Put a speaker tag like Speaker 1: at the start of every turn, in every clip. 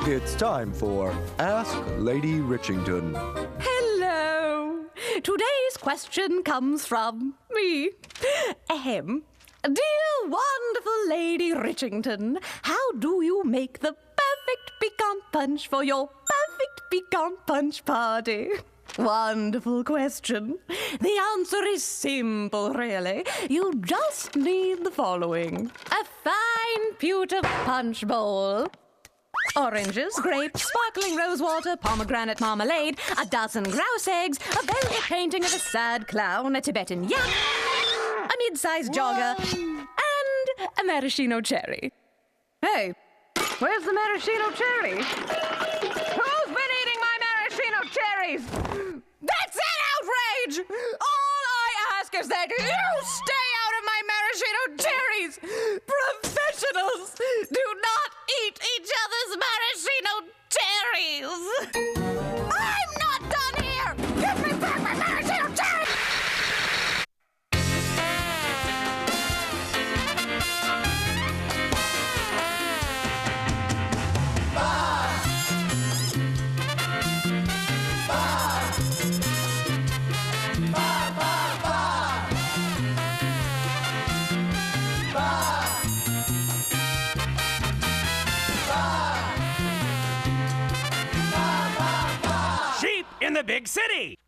Speaker 1: It's time for Ask Lady Richington.
Speaker 2: Hello. Today's question comes from me. Dear wonderful Lady Richington, how do you make the perfect pecan punch for your perfect pecan punch party? Wonderful question. The answer is simple, really. You just need the following. A fine pewter punch bowl. Oranges, grapes, sparkling rose water, pomegranate marmalade, a dozen grouse eggs, a velvet painting of a sad clown, a Tibetan yak, a mid-sized jogger, and a maraschino cherry. Hey, where's the maraschino cherry? Who's been eating my maraschino cherries? That's an outrage! All I ask is that you stay out of my maraschino cherries! Professionals do not eat each other's maraschino cherries! I'm not done here! Give me back my maraschino cherries!
Speaker 3: In the big city.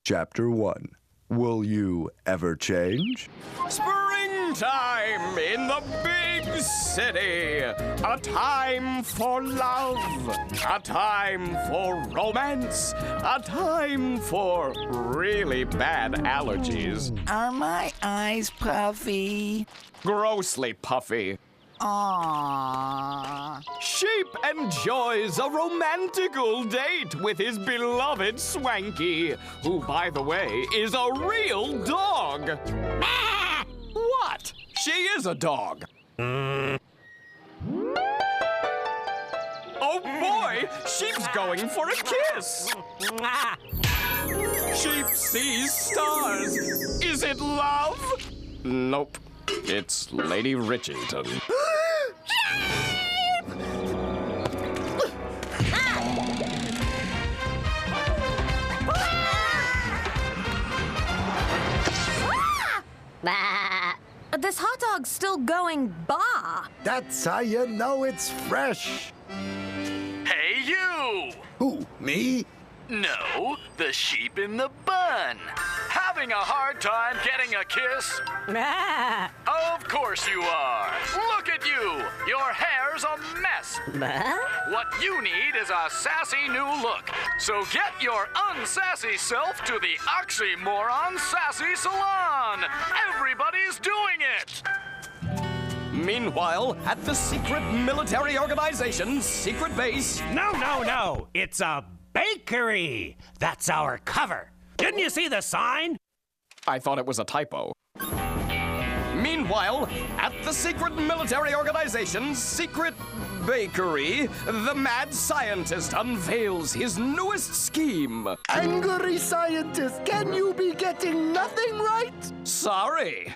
Speaker 1: Chapter 1. Will you ever change?
Speaker 4: Springtime in the big city. A time for love. A time for romance. A time for really bad allergies.
Speaker 5: Are my eyes puffy?
Speaker 4: Grossly puffy.
Speaker 5: Aww.
Speaker 4: Sheep enjoys a romantical date with his beloved Swanky, who, by the way, is a real dog. What? She is a dog. Oh boy, Sheep's going for a kiss. Sheep sees stars. Is it love? Nope. It's Lady Richington.
Speaker 2: This hot dog's still going bah.
Speaker 6: That's how you know it's fresh.
Speaker 7: Hey, you!
Speaker 6: Who, me?
Speaker 7: No, the sheep in the bun. Having a hard time getting a kiss? Of course you are. Look at you. Your hair's a mess. What you need is a sassy new look. So get your unsassy self to the Oxymoron Sassy Salon. Everybody's doing it.
Speaker 4: Meanwhile, at the secret military organization's secret base...
Speaker 3: No. It's a bakery. That's our cover. Didn't you see the sign?
Speaker 4: I thought it was a typo. Meanwhile, at the secret military organization's secret bakery, the mad scientist unveils his newest scheme.
Speaker 6: Angry scientist, can you be getting nothing right?
Speaker 4: Sorry.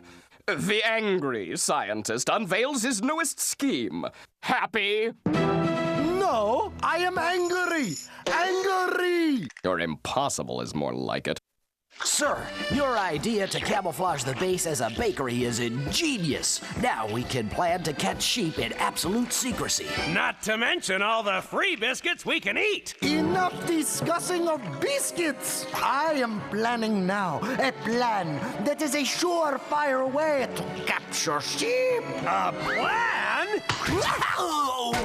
Speaker 4: The angry scientist unveils his newest scheme. Happy?
Speaker 6: No, I am angry. Angry!
Speaker 4: Or impossible is more like it.
Speaker 5: Sir, your idea to camouflage the base as a bakery is ingenious. Now we can plan to catch sheep in absolute secrecy.
Speaker 3: Not to mention all the free biscuits we can eat.
Speaker 6: Enough discussing of biscuits. I am planning now a plan that is a surefire way to capture sheep.
Speaker 3: A plan?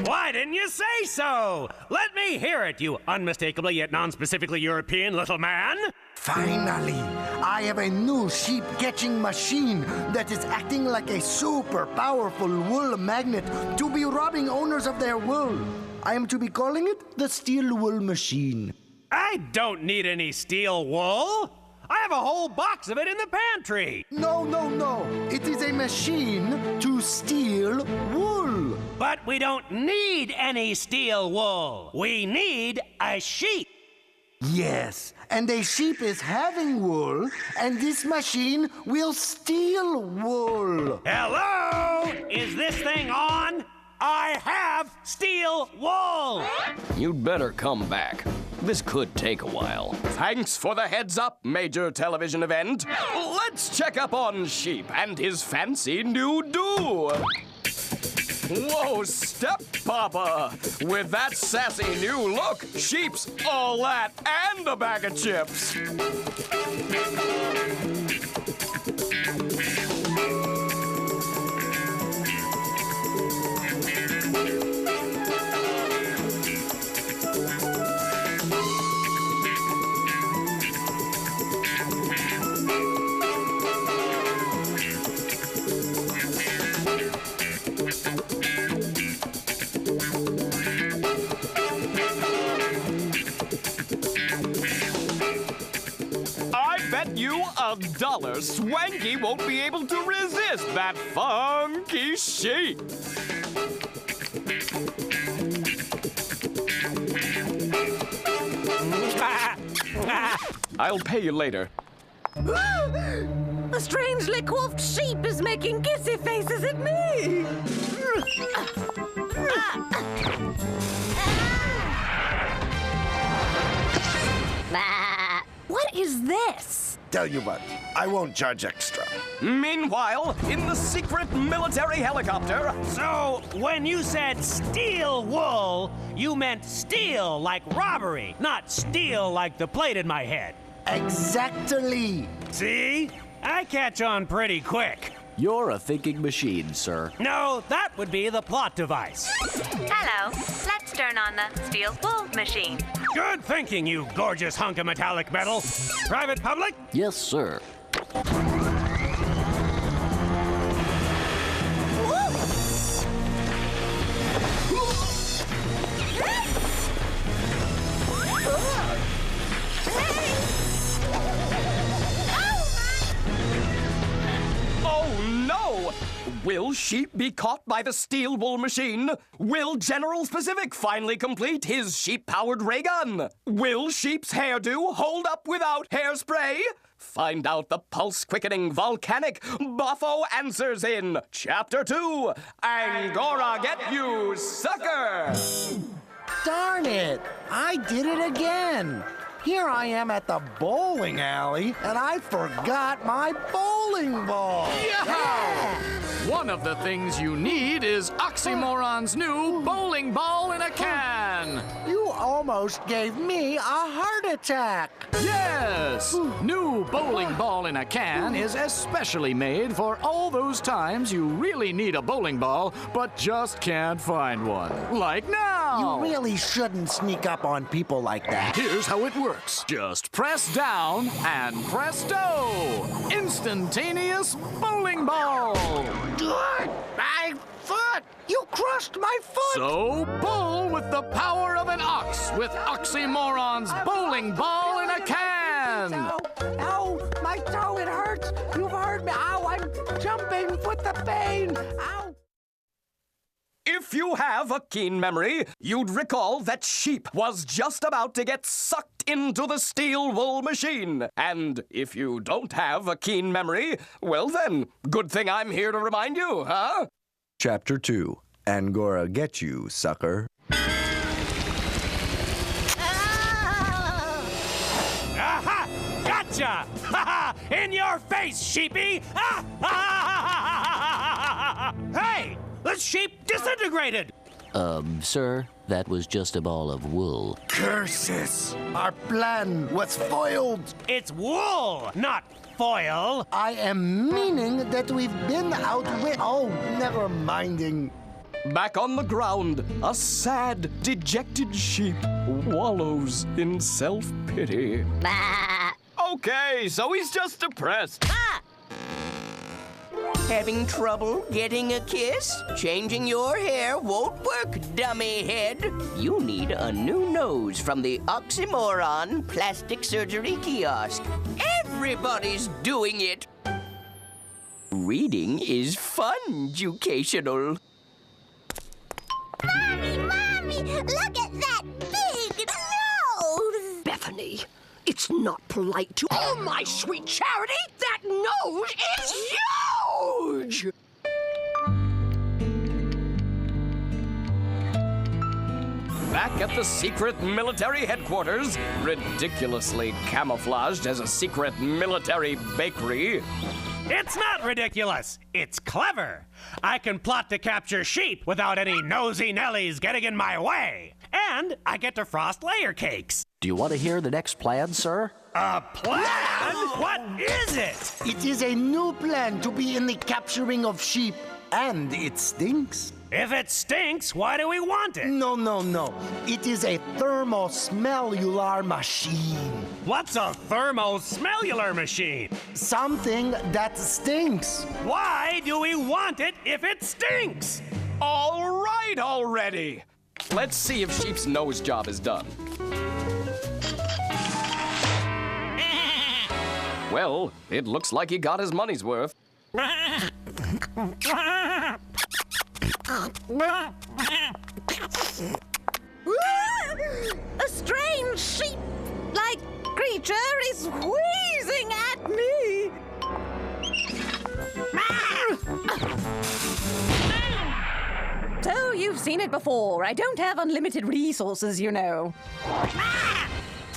Speaker 3: Why didn't you say so? Let me hear it, you unmistakably yet non-specifically European little man.
Speaker 6: Finally, I have a new sheep-catching machine that is acting like a super powerful wool magnet to be robbing owners of their wool. I am to be calling it the Steel Wool Machine.
Speaker 3: I don't need any steel wool. I have a whole box of it in the pantry.
Speaker 6: No. It is a machine to steal wool.
Speaker 3: But we don't need any steel wool. We need a sheep.
Speaker 6: Yes, and a sheep is having wool, and this machine will steal wool.
Speaker 3: Hello? Is this thing on? I have steel wool!
Speaker 4: You'd better come back. This could take a while. Thanks for the heads up, major television event. Let's check up on Sheep and his fancy new do. Whoa, Step Papa! With that sassy new look, Sheep's all that and a bag of chips. Bet you $1 Swanky won't be able to resist that funky sheep. I'll pay you later.
Speaker 2: A strangely coiffed sheep is making kissy faces at me. What is this?
Speaker 6: Tell you what, I won't charge extra.
Speaker 4: Meanwhile, in the secret military helicopter...
Speaker 3: So, when you said steel wool, you meant steal like robbery, not steal like the plate in my head.
Speaker 6: Exactly.
Speaker 3: See? I catch on pretty quick.
Speaker 5: You're a thinking machine, sir.
Speaker 3: No, that would be the plot device.
Speaker 8: Hello. Let's turn on the steel wool machine.
Speaker 3: Good thinking, you gorgeous hunk of metallic metal. Private Public?
Speaker 5: Yes, sir.
Speaker 4: Will Sheep be caught by the steel wool machine? Will General Specific finally complete his sheep-powered ray gun? Will Sheep's hairdo hold up without hairspray? Find out the pulse-quickening volcanic Boffo answers in Chapter 2, Angora Get You, Sucker!
Speaker 6: Darn it! I did it again! Here I am at the bowling alley, and I forgot my bowling ball!
Speaker 9: Yeah! One of the things you need is Oxymoron's new bowling ball in a can!
Speaker 6: You almost gave me a heart attack!
Speaker 9: Yes! New bowling ball in a can is especially made for all those times you really need a bowling ball, but just can't find one. Like now!
Speaker 6: You really shouldn't sneak up on people like that.
Speaker 9: Here's how it works. Just press down and presto! Instantaneous bowling ball!
Speaker 6: My foot! You crushed my foot!
Speaker 9: So bowl with the power of an ox with Oxymoron's bowling ball in a can!
Speaker 6: Ow! My toe, it hurts! You've heard me! Ow! I'm jumping with the pain! Ow!
Speaker 4: If you have a keen memory, you'd recall that Sheep was just about to get sucked into the steel wool machine. And if you don't have a keen memory, well then, good thing I'm here to remind you, huh?
Speaker 1: Chapter 2, Angora Get You, Sucker.
Speaker 3: Aha! Gotcha! Ha ha! In your face, sheepy! Ah! Hey! The sheep disintegrated!
Speaker 5: Sir, that was just a ball of wool.
Speaker 6: Curses! Our plan was foiled!
Speaker 3: It's wool, not foil.
Speaker 6: I am meaning that we've been outwit. Oh, never minding.
Speaker 4: Back on the ground, a sad, dejected sheep wallows in self-pity. Okay, so he's just depressed.
Speaker 10: Having trouble getting a kiss? Changing your hair won't work, dummy head. You need a new nose from the Oxymoron Plastic Surgery Kiosk. Everybody's doing it. Reading is fun-educational.
Speaker 11: Mommy, look at that big nose!
Speaker 12: Bethany, it's not polite to... Oh, my sweet Charity, that nose is huge!
Speaker 4: back at the secret military headquarters, ridiculously camouflaged as a secret military bakery.
Speaker 3: It's not ridiculous. It's clever. I can plot to capture sheep without any nosy Nellies getting in my way. And I get to frost layer cakes.
Speaker 5: Do you want to hear the next plan, sir?
Speaker 3: A plan? What is it?
Speaker 6: It is a new plan to be in the capturing of sheep, and it stinks.
Speaker 3: If it stinks, why do we want it?
Speaker 6: No. It is a thermosmellular machine.
Speaker 3: What's a thermosmellular machine?
Speaker 6: Something that stinks.
Speaker 3: Why do we want it if it stinks?
Speaker 4: All right already. Let's see if Sheep's nose job is done. Well, it looks like he got his money's worth.
Speaker 2: A strange sheep-like creature is wheezing at me. So you've seen it before. I don't have unlimited resources, you know.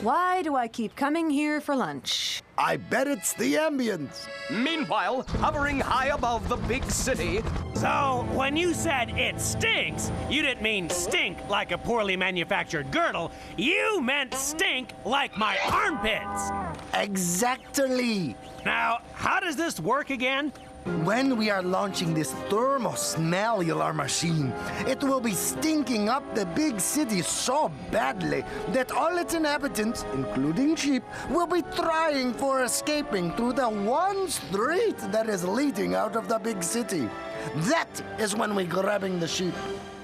Speaker 2: Why do I keep coming here for lunch?
Speaker 6: I bet it's the ambience.
Speaker 4: Meanwhile, hovering high above the big city.
Speaker 3: So, when you said it stinks, you didn't mean stink like a poorly manufactured girdle. You meant stink like my armpits.
Speaker 6: Exactly.
Speaker 3: Now, how does this work again?
Speaker 6: When we are launching this thermosmellular machine, it will be stinking up the big city so badly that all its inhabitants, including sheep, will be trying for escaping through the one street that is leading out of the big city. That is when we're grabbing the sheep.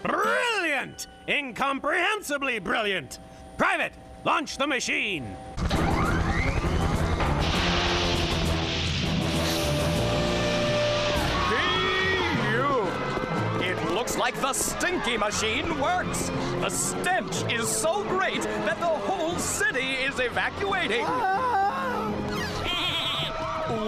Speaker 3: Brilliant! Incomprehensibly brilliant! Private, launch the machine!
Speaker 4: Looks like the stinky machine works. The stench is so great that the whole city is evacuating.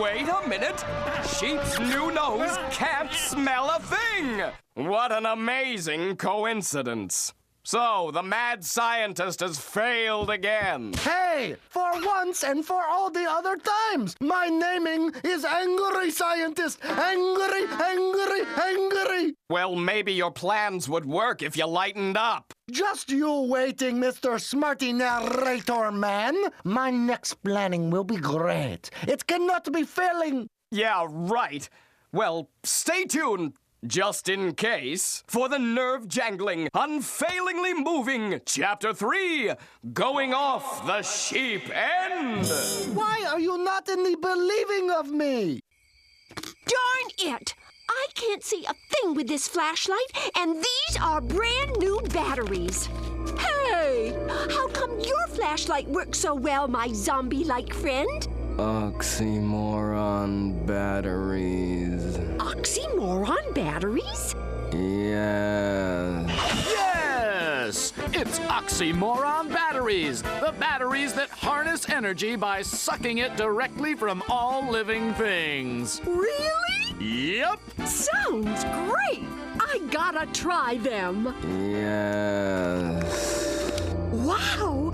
Speaker 4: Wait a minute. Sheep's new nose can't smell a thing. What an amazing coincidence. So, the mad scientist has failed again.
Speaker 6: Hey, for once and for all the other times, my naming is Angry Scientist. Angry, angry, angry.
Speaker 4: Well, maybe your plans would work if you lightened up.
Speaker 6: Just you waiting, Mr. Smarty Narrator Man. My next planning will be great. It cannot be failing.
Speaker 4: Yeah, right. Well, stay tuned. Just in case, for the nerve-jangling, unfailingly moving Chapter 3, Going Off the Sheep End.
Speaker 6: Why are you not in the believing of me?
Speaker 12: Darn it! I can't see a thing with this flashlight, and these are brand new batteries. Hey, how come your flashlight works so well, my zombie-like friend?
Speaker 13: Oxymoron batteries.
Speaker 12: Oxymoron batteries?
Speaker 13: Yes.
Speaker 9: Yes! It's Oxymoron batteries. The batteries that harness energy by sucking it directly from all living things.
Speaker 12: Really?
Speaker 9: Yep.
Speaker 12: Sounds great. I gotta try them.
Speaker 13: Yes.
Speaker 12: Wow!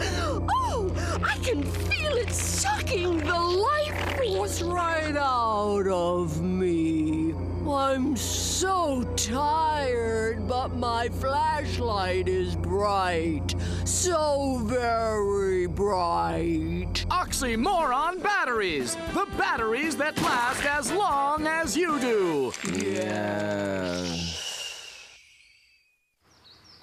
Speaker 12: Oh, I can feel it sucking the life force right out of me. I'm so tired, but my flashlight is bright. So very bright.
Speaker 9: Oxymoron batteries. The batteries that last as long as you do.
Speaker 13: Yes.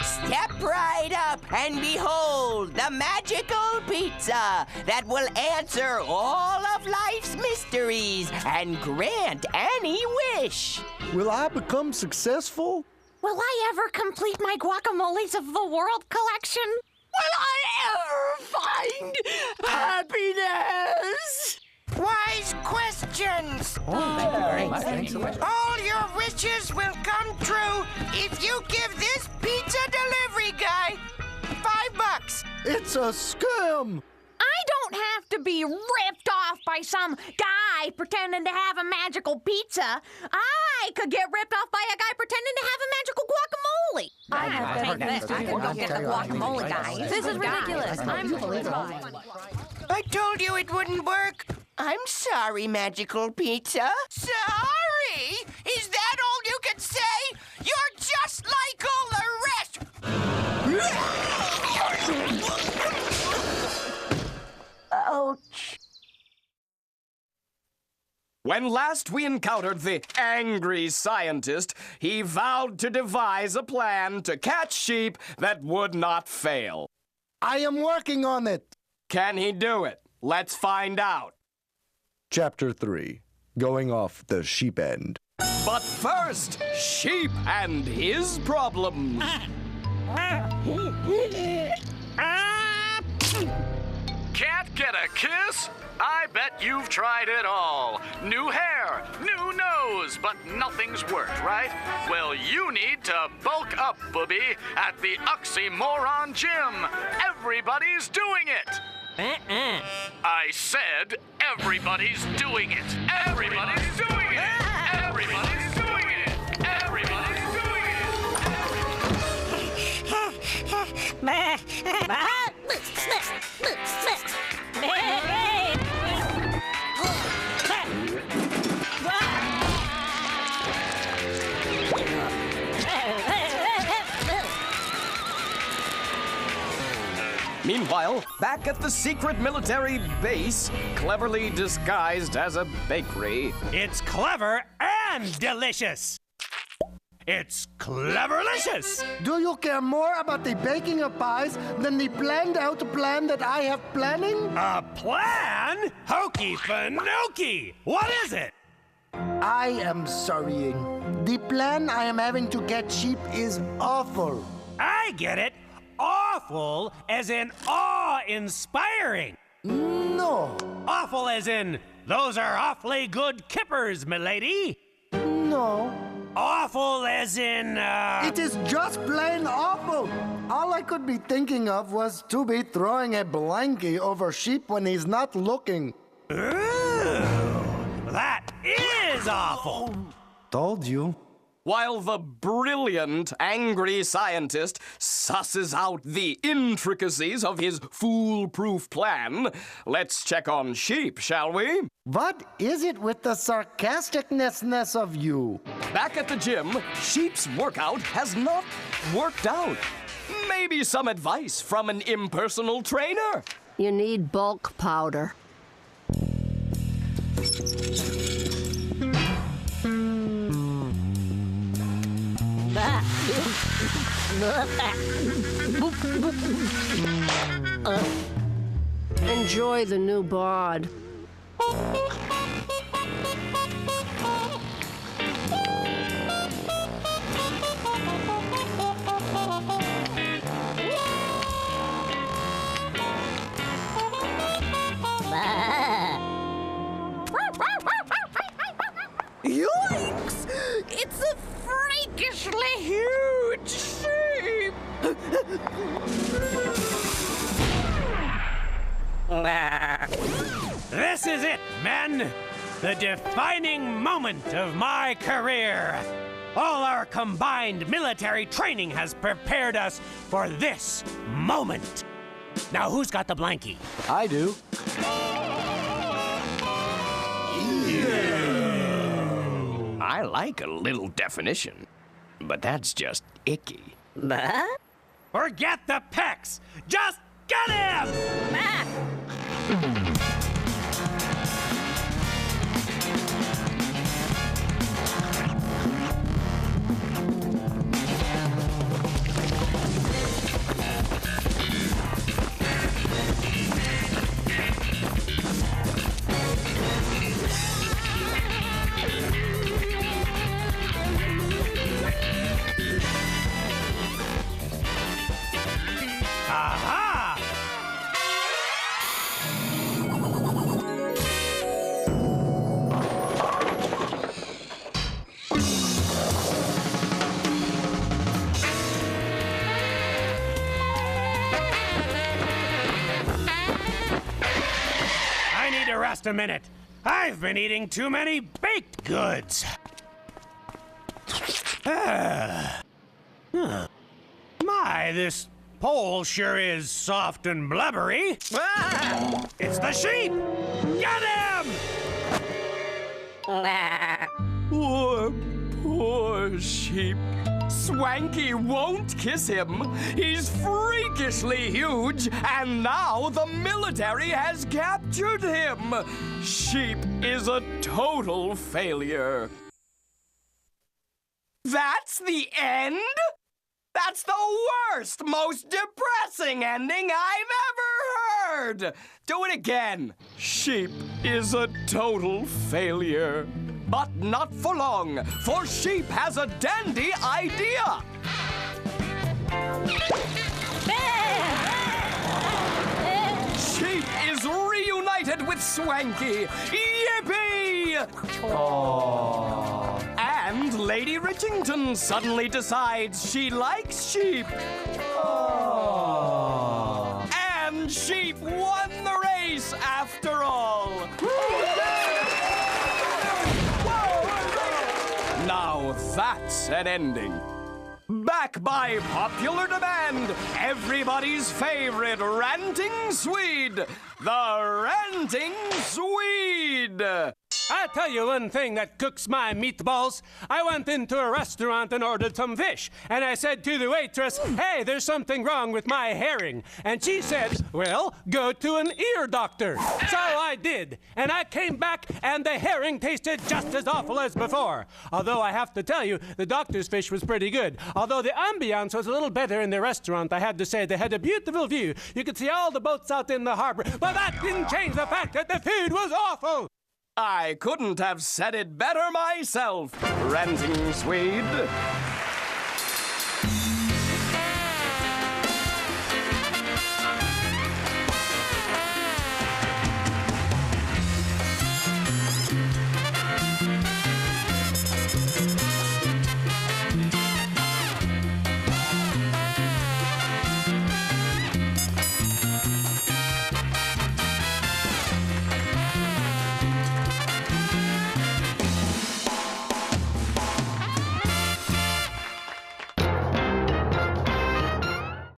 Speaker 10: Step right up and behold the magical pizza that will answer all of life's mysteries and grant any wish.
Speaker 6: Will I become successful?
Speaker 2: Will I ever complete my guacamoles of the world collection?
Speaker 12: Will I ever find happiness?
Speaker 14: Wise questions.
Speaker 6: Thanks so much.
Speaker 14: All your wishes will come true if you give this pizza delivery guy $5.
Speaker 6: It's a scam.
Speaker 2: I don't have to be ripped off by some guy pretending to have a magical pizza. I could get ripped off by a guy pretending to have a magical guacamole. guacamolee guy. This is ridiculous.
Speaker 14: I told you it wouldn't work. I'm sorry, Magical Pizza. Sorry? Is that all you can say? You're just like all the rest.
Speaker 10: Ouch.
Speaker 4: When last we encountered the angry scientist, he vowed to devise a plan to catch sheep that would not fail.
Speaker 6: I am working on it.
Speaker 4: Can he do it? Let's find out.
Speaker 1: Chapter 3. Going off the sheep end.
Speaker 4: But first, Sheep and his problems.
Speaker 7: Can't get a kiss? I bet you've tried it all. New hair, new nose, but nothing's worked, right? Well, you need to bulk up, booby, at the Oxymoron gym. Everybody's doing it. I said everybody's doing it. Everybody's doing it. Everybody's doing it. Everybody's doing
Speaker 4: Meanwhile, back at the secret military base, cleverly disguised as a bakery.
Speaker 3: It's clever and delicious. It's cleverlicious.
Speaker 6: Do you care more about the baking of pies than the planned out plan that I have planning?
Speaker 3: A plan? Hokey Fanokey! What is it?
Speaker 6: I am sorrying. The plan I am having to get sheep is awful.
Speaker 3: I get it. Awful as in awe-inspiring.
Speaker 6: No.
Speaker 3: Awful as in those are awfully good kippers, milady.
Speaker 6: No.
Speaker 3: Awful as in,
Speaker 6: It is just plain awful. All I could be thinking of was to be throwing a blankie over sheep when he's not looking.
Speaker 3: Ooh, that is awful.
Speaker 6: Told you.
Speaker 4: While the brilliant, angry scientist susses out the intricacies of his foolproof plan, let's check on Sheep, shall we?
Speaker 6: What is it with the sarcasticness of you?
Speaker 4: Back at the gym, Sheep's workout has not worked out. Maybe some advice from an impersonal trainer?
Speaker 12: You need bulk powder. Enjoy the new bod.
Speaker 2: Yikes! It's a freakishly huge sheep!
Speaker 3: This is it, men! The defining moment of my career! All our combined military training has prepared us for this moment. Now, who's got the blankie?
Speaker 9: I do.
Speaker 4: I like a little definition, but that's just icky.
Speaker 3: Forget the pecs! Just get him! Aha! I need to rest a minute. I've been eating too many baked goods. My, this pole sure is soft and blubbery. Ah! It's the sheep! Get him!
Speaker 4: Poor sheep. Swanky won't kiss him. He's freakishly huge, and now the military has captured him. Sheep is a total failure. That's the end? That's the worst, most depressing ending I've ever heard! Do it again. Sheep is a total failure. But not for long, for Sheep has a dandy idea. Sheep is reunited with Swanky. Yippee! Aww. And Lady Richington suddenly decides she likes Sheep. Aww. And Sheep won the race after all. Now that's an ending. Back by popular demand, everybody's favorite ranting Swede, the Ranting Swede.
Speaker 3: I'll tell you one thing that cooks my meatballs. I went into a restaurant and ordered some fish, and I said to the waitress, "Hey, there's something wrong with my herring." And she said, "Well, go to an ear doctor." So I did, and I came back, and the herring tasted just as awful as before. Although I have to tell you, the doctor's fish was pretty good. Although the ambiance was a little better in the restaurant, I had to say. They had a beautiful view. You could see all the boats out in the harbor, but that didn't change the fact that the food was awful.
Speaker 4: I couldn't have said it better myself, Ranting Swede.